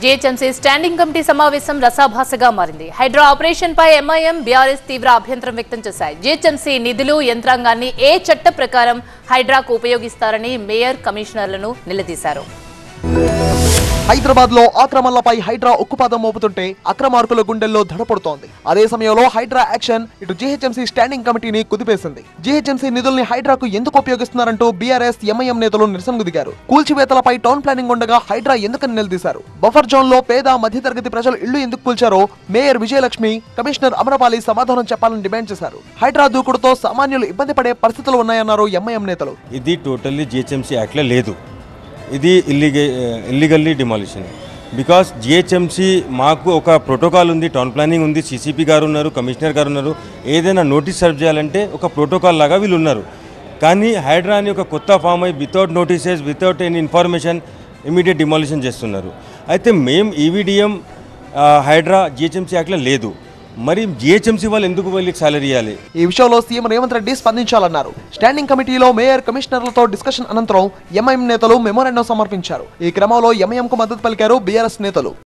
GHMC standing committee సమావేశం రసాభాసగా మారింది. Hydraa operation పై MIM, BRS తీవ్ర అభ్యంతరం వ్యక్తం చేశాయి. జీహెచ్ఎంసీ నిధులు, యంత్రాంగాన్ని ఏ చట్ట ప్రకారం హైడ్రాకు ఉపయోగిస్తారని మేయర్, కమిషనర్లను నిలదీశారు. హైదరాబాద్ లో ఆక్రమణలపై హైడ్రా ఉక్కుపాదం మోపుతుంటే అక్రమార్కుల గుండెల్లో దడపడుతోంది. అదే సమయంలో హైడ్రా యాక్షన్ ఇటు జీహెచ్ఎంసీ స్టాండింగ్ కమిటీని కుదిపేసింది. జీహెచ్ఎంసీ నిధుల్ని హైడ్రాకు ఎందుకు ఉపయోగిస్తున్నారంటూ బీఆర్ఎస్, ఎంఐఎం నేతలు నిరసనకు దిగారు. కూల్చివేతలపై టౌన్ ప్లానింగ్ ఉండగా హైడ్రా ఎందుకని నిలదీశారు. బఫర్ జోన్ లో పేద, మధ్యతరగతి ప్రజలు ఇళ్లు ఎందుకు కూల్చారో మేయర్ విజయలక్ష్మి, కమిషనర్ అమరపాలి సమాధానం చెప్పాలని డిమాండ్ చేశారు. హైడ్రా దూకుడుతో సామాన్యులు ఇబ్బంది పడే పరిస్థితులు ఉన్నాయన్నారు ఎంఐఎం నేతలు. ఇది టోటల్లీ జీహెచ్ఎంసీ యాక్ట్లో లేదు. ఇది ఇల్లీగల్లీ డిమాలిషన్. బికాస్ జిహెచ్ఎంసీ మాకు ఒక ప్రోటోకాల్ ఉంది, టౌన్ ప్లానింగ్ ఉంది, సిసిపి గారు ఉన్నారు, కమిషనర్ గారు ఉన్నారు. ఏదైనా నోటీస్ సర్వ్ చేయాలంటే ఒక ప్రోటోకాల్ లాగా వీళ్ళు ఉన్నారు. కానీ హైడ్రా అని ఒక కొత్త ఫామ్ అయ్యి without notices, without any information immediate demolition చేస్తున్నారు. అయితే మేము ఈవీడిఎం హైడ్రా జిహెచ్ఎంసీ యాక్ట్లో లేదు. మరి జీహెచ్ఎంసీ వాళ్ళు ఎందుకు వాళ్ళకి సాలరీ ఇవ్వాలి? ఈ విషయంలో సీఎం రేవంత్ రెడ్డి స్పందించాలన్నారు. స్టాండింగ్ కమిటీలో మేయర్, కమిషనర్లతో డిస్కషన్ అనంతరం ఎంఐఎం నేతలు మెమోరాండం సమర్పించారు. ఈ క్రమంలో ఎంఐఎం కు మద్దతు పలికారు బీఆర్ఎస్ నేతలు.